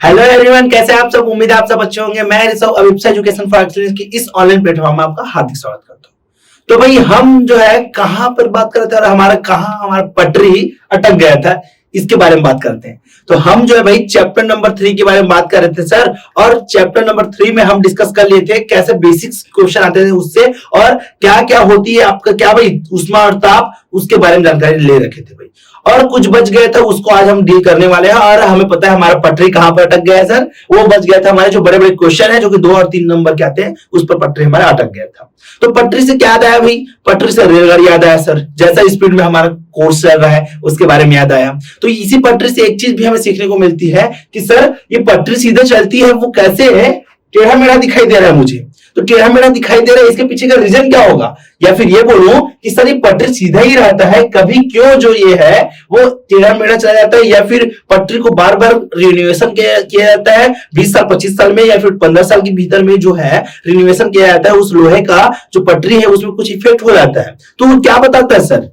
Hello everyone, कैसे हैं आप सब। उम्मीद है आप सब अच्छे होंगे। मैं ऋषभ अभिप्सा एजुकेशन फॉर एक्सीलेंस की इस ऑनलाइन प्लेटफॉर्म में आपका हार्दिक स्वागत करता हूं। तो भाई हम जो है कहां पर बात करते हैं और हमारा पटरी अटक गया था, इसके बारे में बात करते हैं। तो हम जो है भाई चैप्टर नंबर 3 के बारे में बात कर रहे थे सर, और चैप्टर नंबर 3 में हम डिस्कस कर लिए थे कैसे बेसिक्स क्वेश्चन आते थे उससे, और क्या क्या होती है आपका क्या भाई उष्मा और ताप, उसके बारे में जानकारी ले रखे थे भाई। और कुछ बच गए थे, उसको आज हम डील करने वाले हैं। और हमें पता है हमारा पटरी कहां पर अटक गया है सर, वो बच गया था हमारे जो बड़े बड़े क्वेश्चन है जो कि 2 और 3 नंबर के आते हैं, उस पर पटरी हमारा अटक गया था। तो पटरी से क्या याद आया भाई? पटरी से रेलगाड़ी याद आया सर, जैसा स्पीड में हमारा कोर्स चल रहा है उसके बारे में याद आया। तो इसी पटरी से एक चीज भी हमें सीखने को मिलती है कि सर ये पटरी सीधे चलती है, वो कैसे है? टेढ़ा मेढ़ा दिखाई दे रहा है मुझे, तो टेढ़ा मेढ़ा दिखाई दे रहा है, इसके पीछे का रीजन क्या होगा? या फिर ये बोलूं कि सर ये पटरी सीधा ही रहता है, कभी क्यों जो ये है वो टेढ़ा मेढ़ा चला जाता है, या फिर पटरी को बार बार रिन्यूएशन किया जाता है 20 साल 25 साल में, या फिर 15 साल के भीतर में जो है रिन्यूएशन किया जाता है उस लोहे का जो पटरी है उसमें कुछ इफेक्ट हो जाता है। तो वो क्या बताता है सर,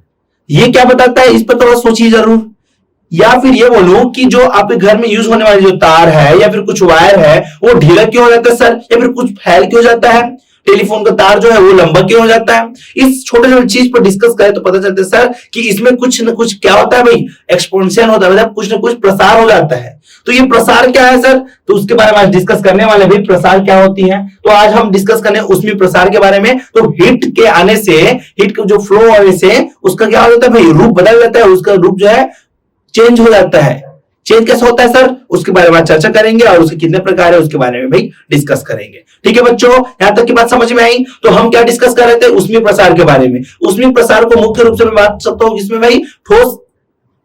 ये क्या बताता है? इस पर थोड़ा सोचिए जरूर। या फिर ये बोलूं कि जो आपके घर में यूज होने वाली जो तार है या फिर कुछ वायर है वो ढीला क्यों हो जाता है सर, या फिर कुछ फैल क्यों जाता है? टेलीफोन का तार जो है वो लंबा क्यों हो जाता है? इस छोटे छोटे चीज पर डिस्कस करें तो पता चलता है सर कि इसमें कुछ न कुछ क्या होता है भाई, एक्सपोनेंशियल होता है, मतलब कुछ न कुछ प्रसार हो जाता है। तो ये प्रसार क्या है सर, तो उसके बारे में आज डिस्कस करने वाले भाई। प्रसार क्या होती है, तो आज हम डिस्कस करने उसमें प्रसार के बारे में। तो हीट के आने से, हीट का जो फ्लो होने से उसका क्या हो जाता है भाई, रूप बदल जाता है, उसका रूप जो है चेंज हो जाता है। चेंज कैसे होता है सर, उसके बारे में चर्चा करेंगे, और उसके कितने प्रकार है उसके बारे में भी डिस्कस करेंगे। ठीक है बच्चों, यहां तक की बात समझ में आई? तो हम क्या डिस्कस कर रहे थे? ऊष्मीय प्रसार के बारे में। ऊष्मीय प्रसार को मुख्य रूप से मैं बात सकता हूं जिसमें भाई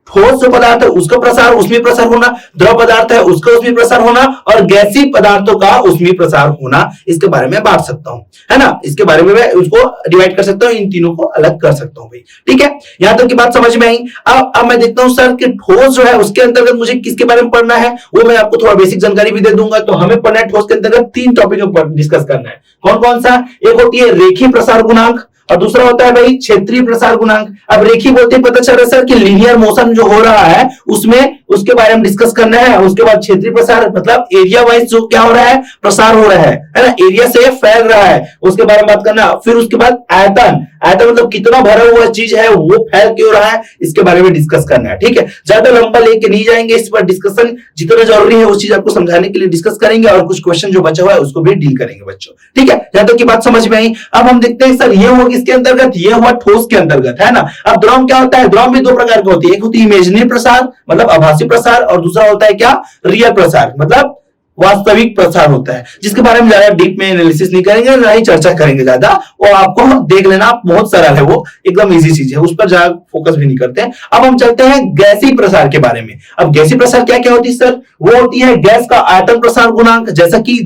ठोस जो पदार्थ है उसका प्रसार ऊष्मीय प्रसार होना, द्रव पदार्थ है उसका ऊष्मीय प्रसार होना, और गैसीय पदार्थों का ऊष्मीय प्रसार होना, इसके बारे में बांट सकता हूं, है ना। इसके बारे में मैं उसको डिवाइड कर सकता हूं, इन तीनों को अलग कर सकता हूं भाई। ठीक है, यहां तक की बात समझ में आई। अब मैं देखता हूं सर कि ठोस जो है उसके अंतर्गत मुझे किसके बारे में पढ़ना है, वो मैं आपको थोड़ा बेसिक जानकारी भी दे दूंगा। तो हमें पढ़ना है ठोस के अंतर्गत 3 टॉपिक पर डिस्कस करना है। कौन कौन सा? एक होती है रेखीय प्रसार गुणांक, और दूसरा होता है भाई क्षेत्रीय प्रसार गुणांक। अब रेखीय बोलते ही पता चल रहा है सर कि लीनियर मोशन जो हो रहा है उसमें, उसके बारे में डिस्कस करना है। उसके बाद क्षेत्रीय प्रसार मतलब एरिया वाइज जो क्या हो रहा है, प्रसार हो रहा है ना, एरिया से फैल रहा है, उसके बारे में बात करना। फिर उसके बाद आयतन, आयतन मतलब कितना भरा हुआ चीज है वो फैल क्यों रहा है, इसके बारे में डिस्कस करना है। ठीक है, ज्यादा लंबा लेके नहीं जाएंगे इस पर, डिस्कशन जितना जरूरी है उस चीज आपको समझाने के लिए डिस्कस करेंगे, और कुछ क्वेश्चन जो बचा हुआ है उसको भी डील करेंगे बच्चों। ठीक है, यहां तक की बात समझ में आई। अब हम देखते हैं सर ये हुआ किसके अंतर्गत, ये हुआ ठोस के अंतर्गत, है ना। अब द्रव क्या होता है? द्रव भी 2 प्रकार का होती है, एक होती है इमेजिनरी प्रसार मतलब आभासी प्रसार, और दूसरा होता है क्या, रियल प्रसार मतलब वास्तविक प्रसार होता है, जिसके बारे में ज्यादा डीप में एनालिसिस नहीं करेंगे, ना ही चर्चा करेंगे ज्यादा। वो आपको देख लेना, बहुत सरल है, वो एकदम इजी चीज है, उस पर ज्यादा फोकस भी नहीं करते हैं। अब हम चलते हैं गैसीय प्रसार के बारे में। अब गैसीय प्रसार क्या क्या होती है सर, वो होती है गैस का आयतन प्रसार गुणांक, जैसा कि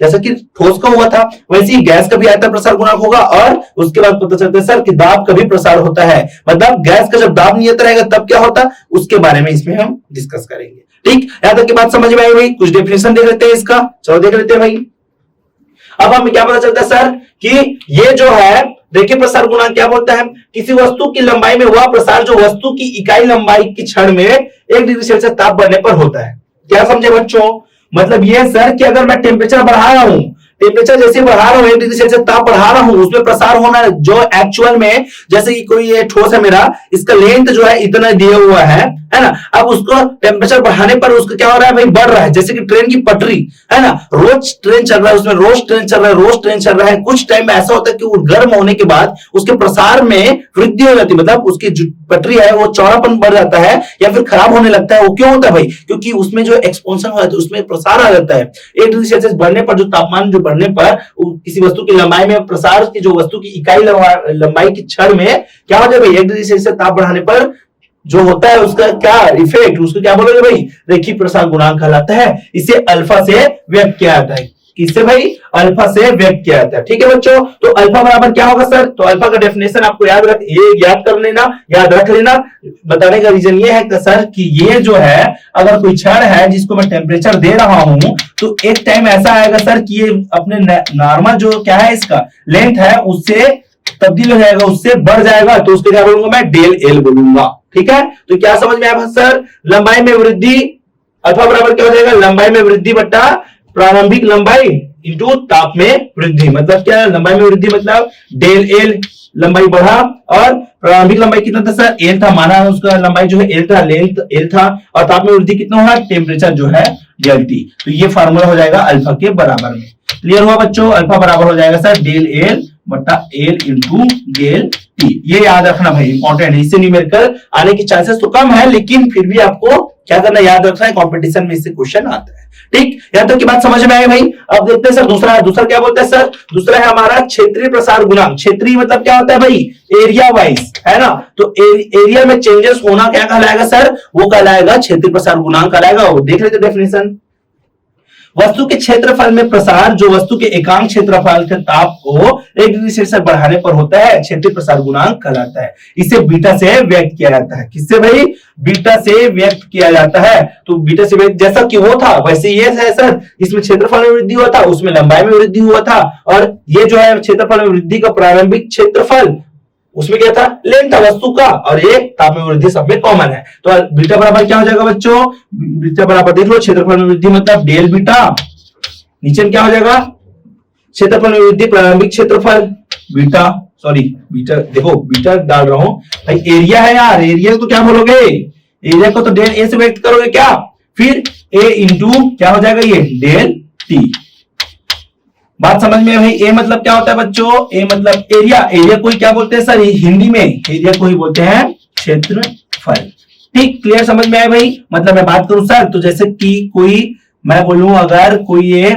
जैसा कि ठोस का हुआ था वैसे ही गैस का भी आयतन प्रसार गुणांक होगा। और उसके बाद पता चलता है सर कि दाब का भी प्रसार होता है, मतलब गैस का जब दाब नियत रहेगा तब क्या होता है, उसके बारे में इसमें हम डिस्कस करेंगे। ठीक, यहां तक की बात समझ में आई भाई। कुछ डेफिनेशन देख लेते हैं इसका, चलो देख लेते हैं भाई। अब हमें क्या पता चलता है सर कि ये जो है रेखीय प्रसार गुणांक क्या बोलता है, किसी वस्तु की लंबाई में वह प्रसार जो वस्तु की इकाई लंबाई की क्षण में 1 डिग्री सेल्सियस ताप बढ़ने पर होता है। क्या समझे बच्चों? मतलब ये सर कि अगर मैं टेम्परेचर बढ़ा रहा हूं, टेम्परेचर जैसे बढ़ा रहा हूं, 1 डिग्री सेल्सियस ताप बढ़ा रहा हूं, उसमें प्रसार होना जो एक्चुअल में, जैसे कि कोई ये ठोस है मेरा, इसका लेंथ जो है इतना दिया हुआ है ना। अब उसको टेम्परेचर बढ़ाने पर उसका क्या हो रहा है भाई, बढ़ रहा है। जैसे कि ट्रेन की पटरी है ना, रोज ट्रेन चल रहा है, उसमें रोज ट्रेन चल रहा है, रोज ट्रेन चल रहा है। कुछ टाइम में ऐसा होता है कि वो गर्म होने के बाद उसके प्रसार में वृद्धि हो जाती है, मतलब उसकी जो पटरी है वो चौड़ापन बढ़ जाता है या फिर खराब होने लगता है। वो क्यों होता है भाई? क्योंकि उसमें जो एक्सपेंशन हो जाता है उसमें प्रसार आ जाता है। 1 डिग्री सेल्सियस बढ़ने पर, जो तापमान जो बढ़ने पर किसी वस्तु की लंबाई में प्रसार की, जो वस्तु की इकाई लंबाई की क्षण में क्या हो जाए भाई, 1 डिग्री सेल्सियस ताप बढ़ाने पर जो होता है उसका क्या इफेक्ट, उसको क्या बोलोगे भाई, रेखीय प्रसार गुणांक कहलाता है। इसे अल्फा से व्यक्त किया जाता है। किससे भाई? अल्फा से व्यक्त किया जाता है। ठीक है बच्चों, तो अल्फा बराबर क्या होगा सर, तो अल्फा का डेफिनेशन आपको याद कर लेना, याद रख लेना। बताने का रीजन ये है कि सर कि ये जो है अगर कोई क्षण है जिसको मैं टेम्परेचर दे रहा हूं, तो एक टाइम ऐसा आएगा सर कि ये अपने नॉर्मल जो क्या है इसका लेंथ है उससे तब्दील हो जाएगा, उससे बढ़ जाएगा, तो उसको क्या बोलूंगा मैं, डेल एल बोलूंगा। ठीक है, तो क्या समझ में आया सर, लंबाई में वृद्धि अल्फा बराबर क्या हो जाएगा, लंबाई में वृद्धि बटा प्रारंभिक लंबाई इंटू ताप में वृद्धि। मतलब क्या है, लंबाई में वृद्धि मतलब डेल एल, लंबाई बढ़ा, और प्रारंभिक लंबाई कितना था सर, एल था, माना उसका लंबाई जो है एल था, लेंथ एल था, और ताप में वृद्धि कितना हुआ, टेम्परेचर जो है डेल टी। तो ये फार्मूला हो जाएगा अल्फा के बराबर में। क्लियर हुआ बच्चों, अल्फा बराबर हो जाएगा सर डेल एल बटा एल इंटू डेल टी। ये याद रखना भाई, इंपॉर्टेंट है, इससे न्यूमेरिकल आने की चांसेस तो कम है, लेकिन फिर भी आपको क्या करना, याद रखना है, कंपटीशन में इससे क्वेश्चन आता है। ठीक, यहां तक की बात समझ में आई भाई। अब देखते हैं सर दूसरा क्या बोलते हैं सर, दूसरा है हमारा क्षेत्रीय प्रसार गुणांक। क्षेत्रीय मतलब क्या होता है भाई, एरिया वाइज, है ना। तो एरिया में चेंजेस होना क्या कहलाएगा सर, वो कहलाएगा क्षेत्रीय प्रसार गुणांक कहलाएगा। वो देख लेते डेफिनेशन। वस्तु के क्षेत्रफल में प्रसार जो वस्तु के एकांक क्षेत्रफल के ताप को 1 डिग्री सेल्सियस बढ़ाने पर होता है, क्षेत्रीय प्रसार गुणांक कहलाता है। इसे बीटा से व्यक्त किया जाता है। किससे भाई, बीटा से व्यक्त किया जाता है। तो बीटा से व्यक्त, जैसा कि वो था वैसे ये है सर, इसमें क्षेत्रफल में वृद्धि हुआ था, उसमें लंबाई में वृद्धि हुआ था, और ये जो है क्षेत्रफल में वृद्धि का प्रारंभिक क्षेत्रफल, उसमें क्या था, लेंथ था वस्तु का, और ये ताप में वृद्धि सब में कॉमन है। तो बीटा बराबर क्या हो जाएगा बच्चों, बीटा बराबर देख लो, क्षेत्रफल में वृद्धि मतलब डेल बीटा, नीचे में क्या हो जाएगा, क्षेत्रफल में वृद्धि प्रारंभिक क्षेत्रफल बीटा, सॉरी बीटा, देखो बीटा डाल रहा हूं भाई, एरिया है यार, एरिया तो क्या बोलोगे, एरिया को तो डेल ए से व्यक्त करोगे क्या, फिर ए इंटू क्या हो जाएगा, ये डेल टी। बात समझ में भाई। ए मतलब क्या होता है बच्चों, ए मतलब एरिया, एरिया को ही क्या बोलते हैं सर, हिंदी में एरिया को ही बोलते हैं क्षेत्रफल। ठीक, क्लियर, समझ में आया भाई। मतलब मैं बात करूं सर, तो जैसे कि कोई, मैं बोलूं अगर कोई ये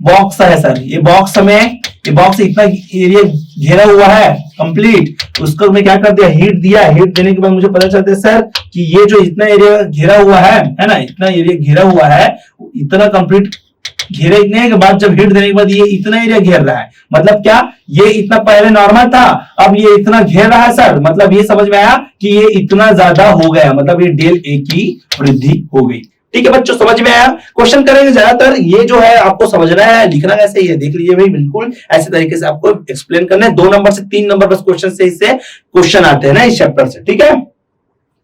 बॉक्स है सर, ये बॉक्स में, ये बॉक्स इतना एरिया घेरा हुआ है कंप्लीट, उसको मैं क्या कर दिया, हीट दिया, हीट देने के बाद मुझे पता चलता है सर कि ये जो इतना एरिया घेरा हुआ है ना, इतना एरिया घेरा हुआ है, इतना कंप्लीट घेरे इतने के बाद जब हीट देने के बाद ये इतना एरिया घेर रहा है, मतलब क्या, ये इतना पहले नॉर्मल था, अब ये इतना घेर रहा है सर, मतलब ये समझ में आया कि ये इतना ज्यादा हो गया, मतलब ये डेल ए की वृद्धि हो गई। ठीक है बच्चों, समझ में आया। क्वेश्चन करेंगे ज्यादातर, ये जो है आपको समझना है, लिखना कैसे ये देख लीजिए भाई, बिल्कुल ऐसे तरीके से आपको एक्सप्लेन करना है। 2 नंबर से 3 नंबर बस क्वेश्चन से इससे क्वेश्चन आते हैं ना इस चैप्टर से। ठीक है,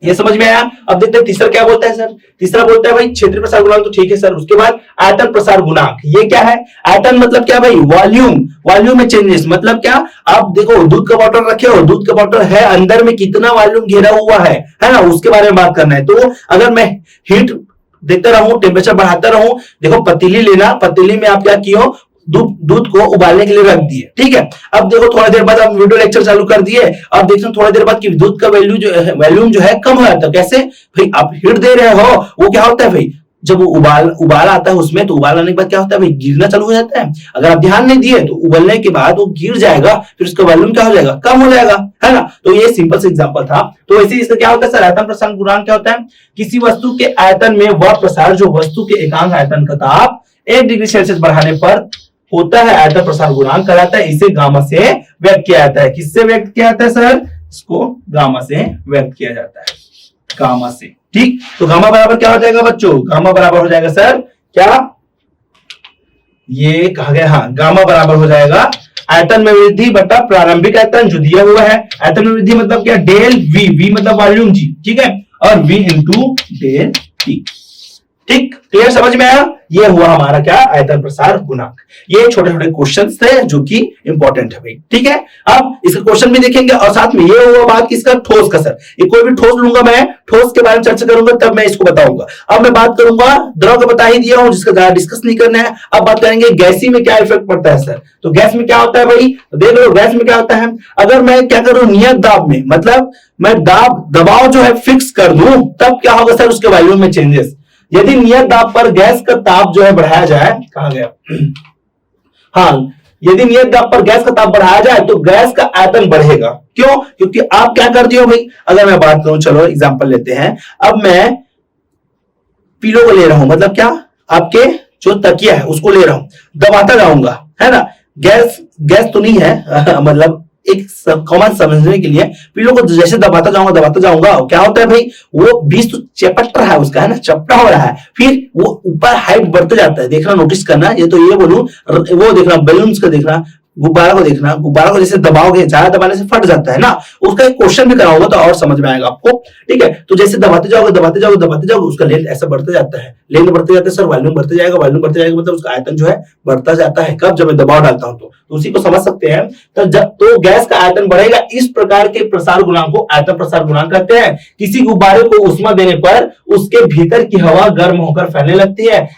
ये समझ में आया। अब देखते हैं तीसरा क्या बोलता है सर, तीसरा बोलता है भाई क्षेत्रीय प्रसार गुणांक, तो ठीक है सर। उसके बाद आयतन प्रसार गुणांक, ये क्या है, आयतन मतलब क्या भाई, वॉल्यूम, वॉल्यूम में चेंजेस, मतलब क्या, आप देखो दूध का बॉटल रखे हो, दूध का बॉटल है, अंदर में कितना वॉल्यूम घेरा हुआ है ना, उसके बारे में बात करना है। तो अगर मैं हीट देता रहूं, टेम्परेचर बढ़ाता रहूं, देखो पतीली लेना, पतीली में आप क्या कियो, दूध को उबालने के लिए रख दिए, ठीक है। अब देखो थोड़ी देर बाद आप वीडियो लेक्चर चालू कर दिए, अब देखते हो थोड़ी देर बाद कि दूध का वॉल्यूम जो है कम हो जाता है। कैसे भाई, आप हीट दे रहे हो, वो क्या होता है भाई, जब उबाल आता है उसमें, तो उबाल आने के बाद क्या होता है भाई, गिरना चालू हो जाता है। अगर आप ध्यान नहीं दिए तो उबलने के बाद वो गिर जाएगा, फिर उसका वॉल्यूम क्या हो जाएगा, कम हो जाएगा, है ना। तो ये सिंपल से एग्जांपल था। तो वैसे इसका क्या होता है सर, आयतन प्रसार गुणांक क्या होता है, किसी वस्तु के आयतन में वह प्रसार जो वस्तु के एकांक आयतन का ताप 1 डिग्री सेल्सियस बढ़ाने पर होता है, आयतन प्रसार गुणांक कहलाता है। इसे गामा से व्यक्त किया जाता है। किससे व्यक्त किया जाता है सर, इसको गामा से व्यक्त किया जाता है, गामा से। ठीक, तो गामा बराबर क्या हो जाएगा बच्चों, गामा बराबर हो जाएगा सर क्या, ये कहा गया, हाँ, गामा बराबर हो जाएगा आयतन में वृद्धि बटा प्रारंभिक आयतन जो दिया हुआ है। आयतन में वृद्धि मतलब क्या, डेल वी, वी मतलब वॉल्यूम जी, ठीक है, और वी इंटू डेल टी। ठीक, क्लियर, समझ में आया। ये हुआ हमारा क्या, आयतन प्रसार गुणांक। ये छोटे छोटे क्वेश्चंस थे जो कि इंपॉर्टेंट है भाई। ठीक है, अब इसका क्वेश्चन भी देखेंगे, और साथ में ये हुआ बात किसका, ठोस का सर। ये कोई भी ठोस लूंगा मैं, ठोस के बारे में चर्चा करूंगा, तब मैं इसको बताऊंगा। अब मैं बात करूंगा, द्रव का बता ही दिया हूं, जिसका ज्यादा डिस्कस नहीं करना है। अब बात करेंगे गैसी में क्या इफेक्ट पड़ता है सर। तो गैस में क्या होता है भाई, देख लो गैस में क्या होता है, अगर मैं क्या करूं, नियत दाब में, मतलब मैं दबाव जो है फिक्स कर दूं, तब क्या होगा सर, उसके वॉल्यूम में चेंजेस। यदि नियत दाब पर गैस का ताप जो है बढ़ाया जाए, कहा गया, हाँ, यदि नियत दाब पर गैस का ताप बढ़ाया जाए तो गैस का आयतन बढ़ेगा। क्यों, क्योंकि आप क्या कर दियो भाई, अगर मैं बात करूं, चलो एग्जांपल लेते हैं, अब मैं पिलो को ले रहा हूं, मतलब क्या, आपके जो तकिया है उसको ले रहा हूं, दबाता जाऊंगा, है ना। गैस तो नहीं है मतलब एक कॉमन समझने के लिए, पिलो को जैसे दबाता जाऊंगा, क्या होता है भाई, वो बीच तो चपट रहा है उसका, है ना, चपटा हो रहा है, फिर वो ऊपर हाइट बढ़ते जाता है। देखना, नोटिस करना, ये तो ये बोलूं, वो देखना बैलून्स का देखना, गुब्बारा को देखना, गुब्बारा को जैसे दबाओगे, ज्यादा दबाने से फट जाता है ना, उसका एक क्वेश्चन भी कराऊंगा तो और समझ में आएगा आपको, ठीक है। तो जैसे दबाते जाओगे उसका लेंथ ऐसा बढ़ता जाता है, लेंथ बढ़ते जाते सर वॉल्यूम बढ़ते जाएगा, वॉल्यूम बढ़ते जाएगा मतलब उसका आयतन जो है बढ़ता जाता है। कब? जब मैं दबाव डालता हूं तो उसी को समझ सकते हैं। तो जब तो गैस का आयतन बढ़ेगा, इस प्रकार के प्रसार गुणांक को आयतन प्रसार गुणांक कहते हैं। किसी गुब्बारे को उष्मा देने पर उसके भीतर की हवा गर्म होकर फैलने लगती है,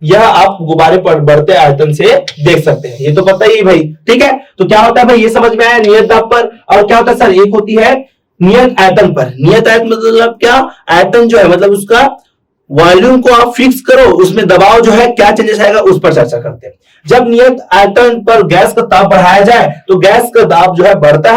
यह आप गुब्बारे पर बढ़ते आयतन से देख सकते हैं। ये तो पता ही भाई, ठीक है। तो क्या होता है भाई, ये समझ में आया नियत दाब पर। और क्या होता है सर, एक होती है नियत आयतन पर। नियत आयतन मतलब क्या? आयतन जो है मतलब उसका वॉल्यूम को आप फिक्स करो, उसमें दबाव जो है क्या चेंजेस आएगा उस पर चर्चा करते हैं। जब नियत आयतन पर गैस का ताप बढ़ाया जाए तो गैस का दाब जो है बढ़ता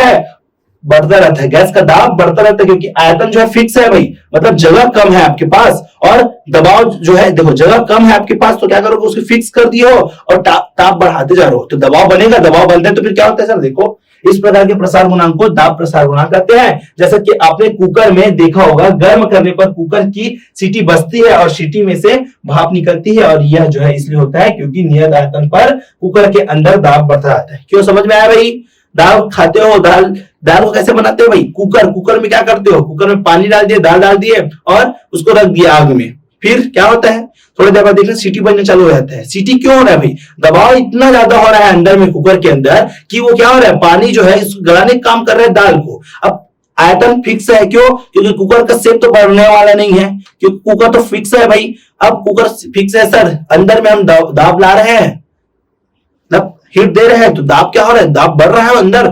रहता है, गैस का दाब बढ़ता रहता है, क्योंकि आयतन जो है फिक्स है भाई, मतलब जगह कम है आपके पास और दबाव जो है, देखो जगह कम है आपके पास तो क्या करोगे, उसको फिक्स कर दिए हो और ताप बढ़ाते जा रहे हो तो दबाव बनेगा। दबाव बनता है तो फिर क्या होता है सर, देखो इस प्रकार के प्रसार गुणांक को दाब प्रसार गुणांक कहते हैं। जैसा कि आपने कुकर में देखा होगा, गर्म करने पर कुकर की सीटी बजती है और सीटी में से भाप निकलती है, और यह जो है इसलिए होता है क्योंकि नियत आयतन पर कुकर के अंदर दाब बढ़ता रहता है। क्यों, समझ में आया भाई? दाल खाते हो, दाल को कैसे बनाते हो भाई? कुकर में क्या करते हो, कुकर में पानी डाल दिए, दाल डाल दिए और उसको रख दिया आग में। फिर क्या होता है, थोड़ी देर बाद देखना सीटी बजने चालू हो जाता है। सीटी क्यों हो रहा है भाई? दबाव इतना ज्यादा हो रहा है अंदर में कुकर के अंदर कि वो क्या हो रहा है, पानी जो है गलाने का काम कर रहा है दाल को। अब आयतन फिक्स है, क्यों? क्योंकि कुकर का शेप तो बढ़ने वाला नहीं है, क्योंकि कुकर तो फिक्स है भाई। अब कुकर फिक्स है सर, अंदर में हम दाब ला रहे हैं, हिट दे रहे हैं तो दाब क्या हो रहा है, दाब बढ़ रहा है अंदर,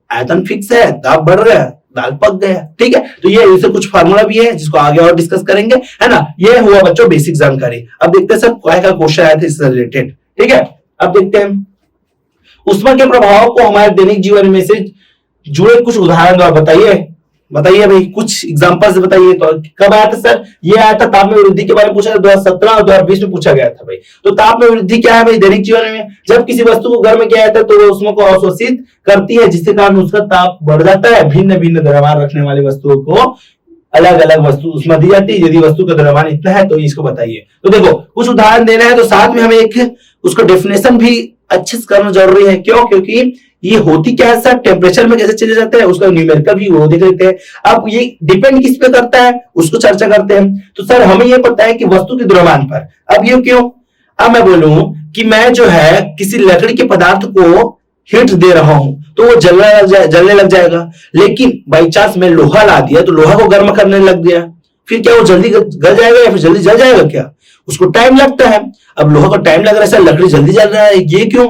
आयतन फिक्स है, दाब बढ़ रहा है, दाल पक गया, ठीक है। तो ये इससे कुछ फार्मूला भी है जिसको आगे और डिस्कस करेंगे, है ना। ये हुआ बच्चों बेसिक जानकारी। अब देखते हैं सर क्या का क्वेश्चन आया था इससे रिलेटेड, ठीक है। अब देखते हैं उष्मा के प्रभाव को हमारे दैनिक जीवन में से जुड़े कुछ उदाहरण और बताइए भाई, कुछ एग्जांपल्स बताइए। तो कब आया था सर, ये आया था ताप में वृद्धि के बारे में पूछा था 2017 और 2020 में पूछा गया था भाई। तो ताप में वृद्धि क्या है भाई दैनिक जीवन में? जब किसी वस्तु को गर्म किया जाता है तो वो उष्मा को अवशोषित करती है, जिसके कारण उसका ताप बढ़ जाता है। भिन्न भिन्न द्रव्यमान रखने वाली वस्तुओं को अलग अलग वस्तु उष्मा दी जाती है। यदि वस्तु का द्रव्यमान इतना है तो इसको बताइए। तो देखो कुछ उदाहरण देना है तो साथ में हमें एक उसको डेफिनेशन भी अच्छे से करना जरूरी है। क्यों? क्योंकि ये होती क्या है सर, टेम्परेचर में कैसे चले जाते हैं, उसका न्यूमेरिकल भी वो देख लेते हैं। अब ये डिपेंड किस पे करता है उसको चर्चा करते हैं। तो सर हमें ये पता है कि वस्तु के द्रव्यमान पर। अब ये क्यों? अब मैं बोलूं कि मैं जो है किसी लकड़ी के पदार्थ को हीट दे रहा हूं तो वो जलने लग जाएगा, लेकिन बाई चांस मैं लोहा ला दिया तो लोहा को गर्म करने लग गया, फिर क्या वो जल्दी गल जाएगा या फिर जल्दी जल जाएगा? क्या, उसको टाइम लगता है। अब लोहा को टाइम लग रहा है सर, लकड़ी जल्दी जल रहा है, ये क्यों?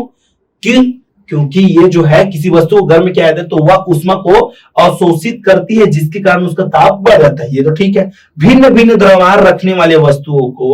क्योंकि ये जो है किसी वस्तु को गर्म किया जाता है तो वह उष्मा को अवशोषित करती है, जिसके कारण उसका ताप बढ़ जाता है। ये तो ठीक है। भिन्न भिन्न द्रव्यमान रखने वाले वस्तुओं को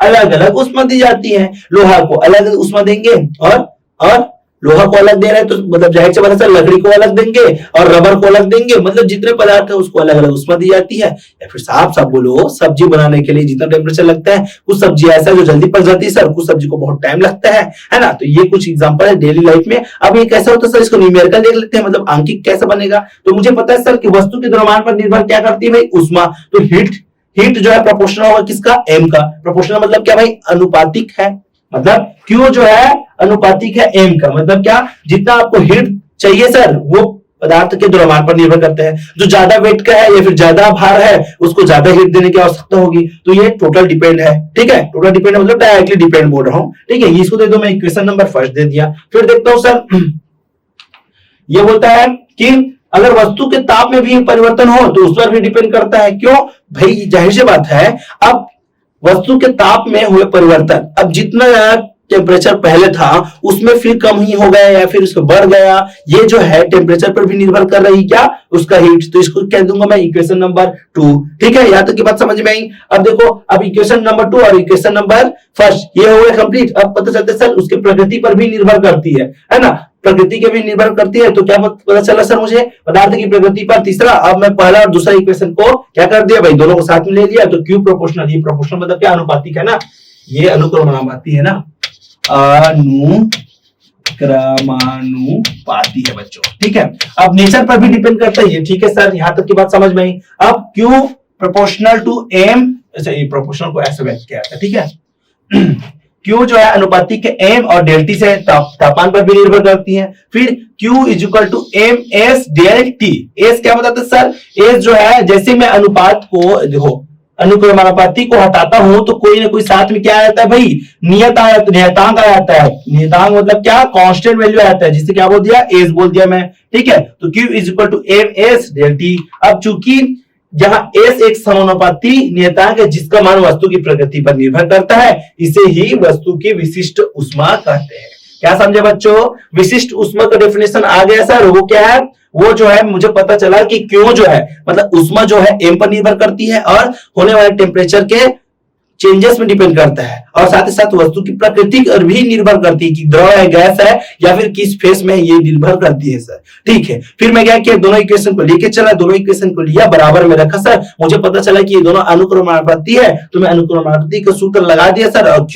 अलग अलग उष्मा दी जाती है। लोहा को अलग उष्मा देंगे और लोहा को अलग दे रहे हैं तो मतलब जाहिर सी बात है सर लकड़ी को अलग देंगे और रबर को अलग देंगे, मतलब जितने पदार्थ है उसको अलग अलग उष्मा दी जाती है। या फिर साफ साफ बोलो, सब्जी बनाने के लिए जितना टेम्परेचर लगता है, कुछ सब्जी ऐसा है जो जल्दी पक जाती है सर, कुछ सब्जी को बहुत टाइम लगता है ना। तो ये कुछ एग्जांपल है डेली लाइफ में। अब ये कैसा होता है सर, इसको न्यूमेरिकल देख लेते हैं, मतलब आंकिक कैसे बनेगा। तो मुझे पता है सर कि वस्तु के द्रव्यमान पर निर्भर क्या करती है भाई, उष्मा। तो हीट जो है प्रोपोर्शनल होगा किसका, एम का। प्रोपोर्शनल मतलब क्या भाई, अनुपातिक है। मतलब क्यू जो है अनुपातिक है एम का, मतलब क्या, जितना आपको हीट चाहिए सर वो पदार्थ के द्रव्यमान पर निर्भर करते हैं। जो ज्यादा वेट का है या फिर ज्यादा भार है उसको ज्यादा हीट देने की आवश्यकता होगी। तो ये टोटल डिपेंड है, ठीक है। टोटल डिपेंड मतलब डायरेक्टली डिपेंड बोल रहा हूं, ठीक है। इसको दे दो, मैं इक्वेशन नंबर फर्स्ट दे दिया। फिर देखता हूं सर, ये बोलता है कि अगर वस्तु के ताप में भी परिवर्तन हो तो उस पर भी डिपेंड करता है। क्यों भाई, जाहिर सी बात है, अब वस्तु के ताप में हुए परिवर्तन, अब जितना टेम्परेचर पहले था उसमें फिर कम ही हो गया या फिर उसको बढ़ गया, ये जो है टेम्परेचर पर भी निर्भर कर रही क्या, उसका हीट। तो इसको कह दूंगा मैं इक्वेशन नंबर 2, ठीक है। यहां तक की बात समझ में आई। अब देखो, अब इक्वेशन नंबर 2 और इक्वेशन नंबर फर्स्ट ये हो गए कंप्लीट। अब पता चलता है सर उसके प्रकृति पर भी निर्भर करती है ना, प्रकृति के भी निर्भर करती है। तो क्या पता चला सर मुझे, पदार्थ की प्रकृति पर तीसरा। अब मैं पहला और दूसरा इक्वेशन को क्या कर दिया भाई, दोनों को साथ में ले लिया। तो क्यू प्रोपोर्शनल, ये प्रोपोर्शनल मतलब क्या, अनुपातिक है ना, ये अनुक्रमानुपाती है ना, अनुक्रमानुपाती है बच्चों, ठीक है। अब नेचर पर भी डिपेंड करता है ये, ठीक है सर, यहां तक की बात समझ में आई। अब Q प्रोपोर्शनल टू M, अच्छा ये प्रोपोर्शनल को ऐसे व्यक्त किया था, ठीक है। Q जो है अनुपातिक के M और डेल T से तापमान पर भी निर्भर करती है। फिर Q is equal to M S del T. S क्या बताते हैं सर? एस जो है जैसे मैं अनुपात को देखो अनुक्रमानुपाती को हटाता हूं तो कोई ना कोई साथ में क्या आ जाता है भाई? नियतांक आ जाता है। नियतांक मतलब क्या? कांस्टेंट वैल्यू आता है, जिससे क्या बोल दिया? एस बोल दिया मैं। ठीक है, तो Q is equal to M S del T. अब चूंकि जहां एस एक समानुपाती नियतांक है जिसका मान वस्तु की प्रकृति पर निर्भर करता है, इसे ही वस्तु की विशिष्ट ऊष्मा कहते हैं। क्या समझे बच्चों? विशिष्ट ऊष्मा का डेफिनेशन आ गया सर। वो क्या है? वो जो है मुझे पता चला कि क्यों जो है मतलब ऊष्मा जो है एम पर निर्भर करती है और होने वाले टेम्परेचर के चेंजेस में डिपेंड करता है, और साथ ही साथ वस्तु की प्रकृति पर भी निर्भर करती है कि द्रव है, गैस है या फिर किस फेस में ये निर्भर करती है सर। ठीक है, फिर मैं क्या किया? दोनों इक्वेशन को लेके चला, दोनों इक्वेशन को लिया, बराबर में रखा सर। मुझे पता चला कि ये दोनों अनुक्रमानुपाती है, तो मैं अनुक्रमानुपाती का सूत्र लगा दिया सर, और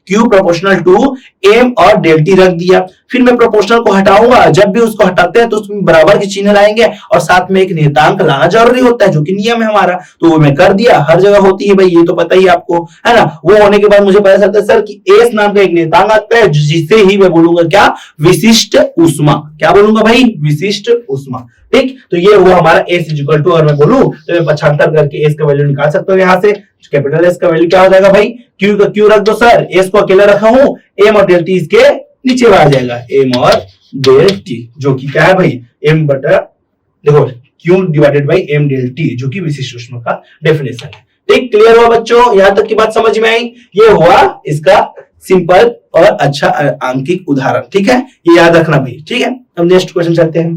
Q प्रोपोर्शनल टू एम और डेल टी रख दिया। फिर मैं प्रोपोर्शनल को हटाऊंगा, जब भी उसको हटाते हैं तो उसमें बराबर के चिन्ह लाएंगे और साथ में एक नियतांक लाना जरूरी होता है, जो कि नियम है हमारा, तो वो मैं कर दिया। हर जगह होती है भाई, ये तो पता ही आपको है ना। वो होने के बाद मुझे पता चलता है सर कि एस नाम का एक नियतांक आता है, जिसे ही मैं बोलूंगा क्या? विशिष्ट ऊष्मा। क्या बोलूंगा भाई? विशिष्ट ऊष्मा। ठीक, तो ये हुआ हमारा एस इज इक्वल टू, और मैं बोलूं तो मैं पक्षांतर करके एस का वैल्यू निकाल सकता हूं यहां से। कैपिटल एस का वैल्यू क्या हो जाएगा भाई? क्यू का क्यू रख दो सर, एस को अकेला रखा हूं, एम और डेल टी इसके नीचे आ जाएगा, एम और डेल टी, जो कि क्या है भाई? एम बटा देखो Q divided by M del T, जो कि विशिष्ट ऊष्मा का डेफिनेशन है। ठीक, क्लियर हुआ बच्चों? यहां तक की बात समझ में आई? ये हुआ इसका सिंपल और अच्छा आंकिक उदाहरण। ठीक है, ये याद रखना भाई। ठीक है, अब नेक्स्ट क्वेश्चन चलते हैं।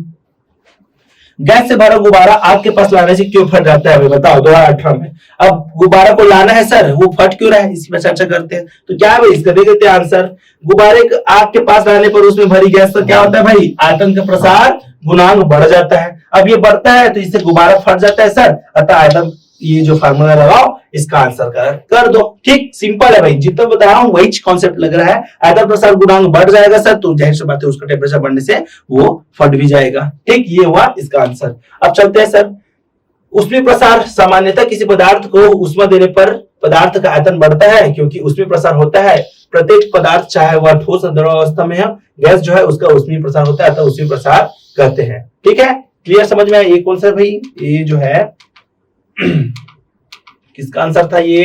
गैस से भरा गुब्बारा आग के पास लाने से क्यों फट जाता है भाई? बताओ 2018 में। अब गुब्बारा को लाना है सर, वो फट क्यों रहा है, इसी पर चर्चा करते हैं। तो क्या है भाई? इसका दे देते हैं आंसर। गुब्बारे आग के पास लाने पर उसमें भरी गैस का क्या होता है भाई? आयतन का प्रसार गुणांक बढ़ जाता है। अब ये बढ़ता है तो इससे गुब्बारा फट जाता है सर, अतः आयतन, ये जो फार्मूला लगाओ इसका आंसर कर दो। ठीक, सिंपल है भाई, जितना बता रहा हूं वही कॉन्सेप्ट लग रहा है। आयतन प्रसार गुणांक बढ़ जाएगा सर, तो जाहिर सी बात है उसका टेम्परेचर बढ़ने से वो फट भी जाएगा। ठीक, ये हुआ इसका आंसर। अब चलते हैं सर, ऊष्मीय प्रसार सामान्यतः किसी पदार्थ को उष्मा देने पर पदार्थ का आयतन बढ़ता है, क्योंकि ऊष्मीय प्रसार होता है प्रत्येक पदार्थ, चाहे वह ठोस द्रव अवस्था में है, गैस जो है उसका ऊष्मीय प्रसार होता है, अतः ऊष्मीय प्रसार कहते हैं। ठीक है, क्लियर समझ में आया? ये कौन सा भाई? ये जो है किसका आंसर था ये?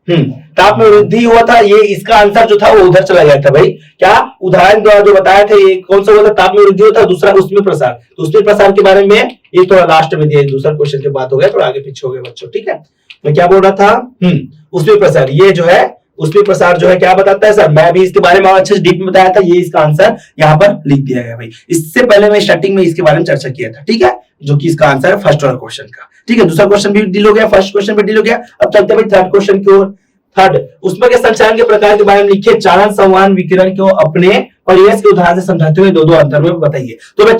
ताप में वृद्धि हुआ था, ये इसका आंसर जो था वो उधर चला गया था भाई। क्या उदाहरण द्वारा जो बताया था, ये कौन सा हुआ था? ताप में वृद्धि होता, दूसरा ऊष्मीय प्रसार। तो ऊष्मीय प्रसार के बारे में ये थोड़ा लास्ट में दिया, दूसरा क्वेश्चन की बात हो गया, थोड़ा आगे पीछे हो गए बच्चों। ठीक है, मैं क्या बोल रहा था? ऊष्मीय प्रसार, ये जो है ऊष्मीय प्रसार जो है क्या बताता है सर? मैं भी इसके बारे में अच्छे से डीप में बताया था, ये इसका आंसर यहाँ पर लिख दिया गया भाई। इससे पहले मैं स्टार्टिंग में इसके बारे में चर्चा किया था। ठीक है, जो कि इसका आंसर है फर्स्ट वाला क्वेश्चन का। ठीक है, दूसरा क्वेश्चन भी डील हो गया, फर्स्ट क्वेश्चन भी डील हो गया। अब चलते हैं थर्ड क्वेश्चन की ओर। थर्ड, ऊष्मा के संचालन के प्रकार के बारे में लिखिए। चालन, संवहन, विकिरण को अपने परिवेश के उदाहरण से समझाते हुए दो अंतर में बताइए। तो मैं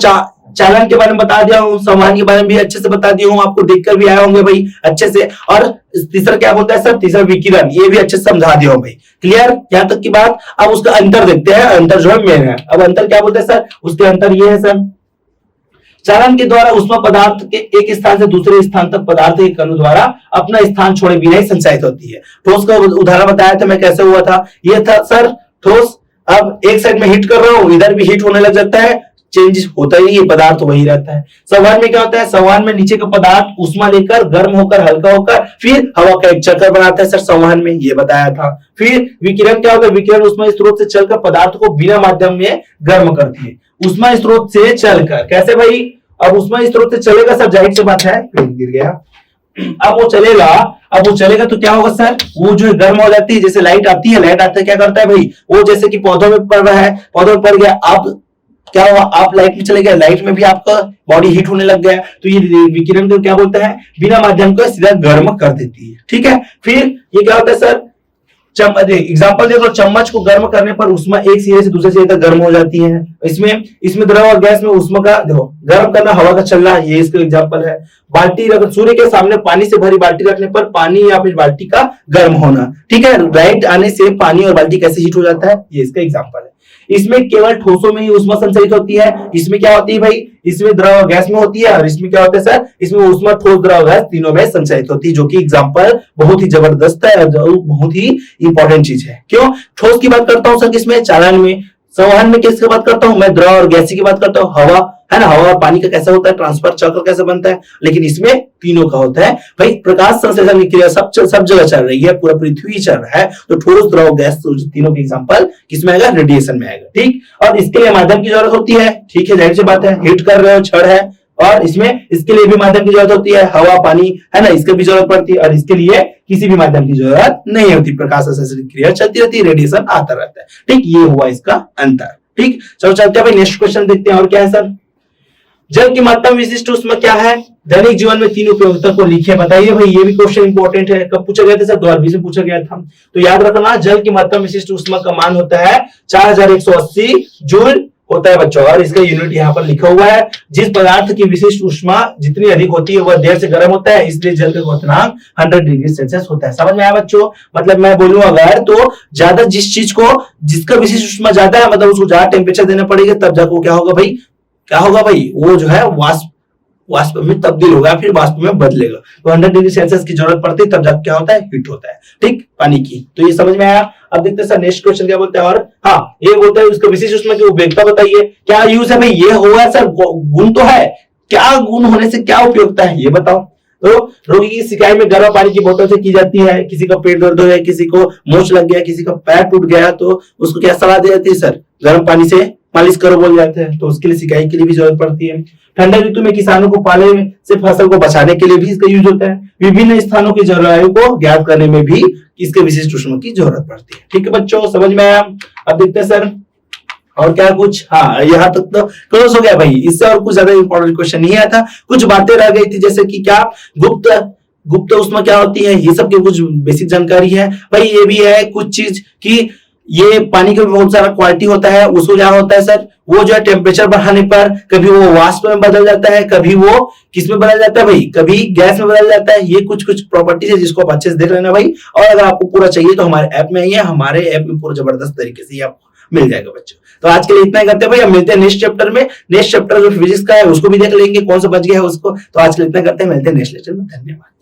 चालन के बारे में बता दिया हूँ, संवहन के बारे में भी अच्छे से बता दिया हूँ, आपको देखकर भी आए होंगे भाई अच्छे से। और तीसरा क्या बोलता है सर? तीसरा विकिरण, ये भी अच्छे से समझा दिया हूँ भाई। क्लियर यहां तक की बात? अब उसका अंतर देखते हैं, अंतर जो है मेन है। अब अंतर क्या बोलते हैं सर? उसके अंतर ये है सर, चालन के द्वारा ऊष्मा पदार्थ के एक स्थान से दूसरे स्थान तक पदार्थ के कणों द्वारा अपना स्थान छोड़े बिना ही संचारित होती है। ठोस का उदाहरण बताया था मैं, कैसे हुआ था? ये था सर ठोस, अब एक साइड में हीट कर रहा हूं, इधर भी हीट होने लग जाता है, चेंज होता ही है, पदार्थ वही रहता है। संवहन में क्या होता है? संवहन में नीचे का पदार्थ ऊष्मा लेकर गर्म होकर हल्का होकर फिर हवा का एक चक्कर बनाता है सर, संवहन में ये बताया था। फिर विकिरण क्या होता है? विकिरण ऊष्मा स्रोत से चलकर पदार्थ को बिना माध्यम में गर्म करती है। ऊष्मा स्रोत से चलकर, कैसे भाई? अब ऊष्मा स्रोत से चलेगा सर, जाहिर सी बात है, गिर गया। अब वो चलेगा तो क्या होगा सर? वो जो गर्म हो जाती है, जैसे लाइट आती है, लाइट आते क्या करता है भाई? वो जैसे कि पौधों में पड़ रहा है, पौधों में पड़ गया, आप क्या हुआ? आप लाइट में चले गए, लाइट में भी आपका बॉडी हीट होने लग गया, तो ये विकिरण को क्या बोलता है? बिना माध्यम को सीधा गर्म कर देती है। ठीक है, फिर ये क्या होता है सर? एग्जाम्पल देखो, चम्मच को गर्म करने पर ऊष्मा एक सिरे से दूसरे सिरे तक गर्म हो जाती है। इसमें द्रव और गैस में ऊष्मा का देखो गर्म करना, हवा का चलना, ये इसका एग्जाम्पल है। बाल्टी सूर्य के सामने पानी से भरी बाल्टी रखने पर पानी या फिर बाल्टी का गर्म होना। ठीक है, लाइट आने से पानी और बाल्टी कैसे हीट हो जाता है, ये इसका एग्जाम्पल है। इसमें केवल ठोसों में ही ऊष्मा संचरित होती है। इसमें क्या होती है भाई, इसमें द्रव गैस में होती है, और इसमें क्या होता है सर, इसमें ऊष्मा ठोस द्रव गैस तीनों में संचरित होती है, जो कि एग्जांपल बहुत ही जबरदस्त है और बहुत ही इंपॉर्टेंट चीज है। क्यों ठोस की बात करता हूं सर, किसमें, चालन में। संवहन में किसकी बात करता हूं मैं, द्रव और गैसीय की बात करता हूं, हवा है ना, हवा और पानी का कैसा होता है, ट्रांसफर चक्र कैसे बनता है, लेकिन इसमें तीनों का होता है भाई। प्रकाश संश्लेषण की क्रिया सब जगह चल रही है, पूरा पृथ्वी चल रहा है, तो ठोस द्रव गैस तीनों के एग्जांपल किसमें आएगा, रेडिएशन में आएगा। ठीक, और इसके लिए माध्यम की जरूरत होती है। ठीक है, जाहिर सी बात है, हीट कर रहे हो, छड़ है, और इसमें इसके लिए भी माध्यम की जरूरत होती है, हवा पानी है ना, इसके भी जरूरत पड़ती है, और इसके लिए किसी भी माध्यम की जरूरत नहीं होती। प्रकाश संश्लेषण क्रिया चलती रहती है, रेडिएशन आता रहता है। ठीक, ये हुआ इसका अंतर। ठीक, चलो चलते हैं भाई नेक्स्ट क्वेश्चन देखते हैं। और क्या है सर, जल की महत्तम विशिष्ट ऊष्मा क्या है, दैनिक जीवन में तीन उपयोगिता को लिखिए। बताइए भाई, ये भी क्वेश्चन इंपॉर्टेंट है, कब पूछा गया था सर, 2020 में पूछा गया था। तो याद रखना, जल की महत्तम विशिष्ट ऊष्मा का मान होता है 4180 जूल होता है बच्चों, और इसका यूनिट यहाँ पर लिखा हुआ है। जिस पदार्थ की विशिष्ट ऊष्मा जितनी अधिक होती है वह देर से गर्म होता है, इसलिए जल का क्वथनांक 100 डिग्री सेल्सियस होता है। समझ में आया बच्चों, मतलब मैं बोलूं अगर, तो ज्यादा जिस चीज को, जिसका विशिष्ट ऊष्मा ज्यादा है, मतलब उसको ज्यादा टेम्परेचर देना पड़ेगा, तब जाकर क्या होगा भाई, क्या होगा भाई, वो जो है वाष्प में तब्दील होगा, फिर वाष्प में बदलेगा। तो 100 डिग्री सेल्सियस की जरूरत पड़ती है, तब जाकर क्या होता है, हीट होता है। ठीक, पानी की। तो ये समझ में आया। अब देखते हैं सर नेक्स्ट क्वेश्चन क्या बोलते हैं। और हाँ, ये बोलता है उसका विशिष्ट ऊष्मा की उपयोगिता बताइए। क्या यूज है भाई, ये होगा सर, गुण तो है, क्या गुण होने से क्या उपयोगिता है ये बताओ। तो रोगी की शिकायत में गर्म पानी की बोतल से की जाती है। किसी का पेट दर्द हो गया, किसी को मोच लग गया, किसी का पैर टूट गया, तो उसको क्या सलाह दी जाती है सर, गर्म पानी से मालिश करो बोल जाते हैं। तो उसके लिए सिकाई के लिए भी जरूरत पड़ती है। ठंडा ऋतु में किसानों को पाले से फसल को बचाने के लिए भी इसका यूज होता है। विभिन्न स्थानों की जलवायु को ज्ञात करने में भी इसके विशिष्ट ऊष्मा की जरूरत पड़ती है। ठीक है बच्चों, समझ में आया। अब देखते हैं सर और क्या कुछ, हाँ यहाँ तक तो क्लोज हो गया भाई, इससे और कुछ ज्यादा इंपॉर्टेंट क्वेश्चन नहीं आया था। कुछ बातें रह गई थी, जैसे कि क्या गुप्त ऊष्मा क्या होती है, ये सब की कुछ बेसिक जानकारी है भाई। ये भी है कुछ चीज कि ये पानी का भी बहुत सारा क्वालिटी होता है, उसको क्या होता है सर, वो जो है टेम्परेचर बढ़ाने पर कभी वो वाष्प में बदल जाता है, कभी वो किस में बदल जाता है भाई, कभी गैस में बदल जाता है। ये कुछ कुछ प्रॉपर्टीज है जिसको आप अच्छे से देख लेना भाई। और अगर आपको पूरा चाहिए तो हमारे ऐप में ही है, हमारे ऐप में पूरा जबरदस्त तरीके से आपको मिल जाएगा बच्चों। तो आज के लिए इतना ही करते हैं भाई, अब मिलते हैं नेक्स्ट चैप्टर में। नेक्स्ट चैप्टर जो फिजिक्स का है उसको भी देख लेंगे, कौन सा बच गया है उसको। तो आज के लिए इतना करते हैं, मिलते हैं नेक्स्ट लेक्चर में। धन्यवाद।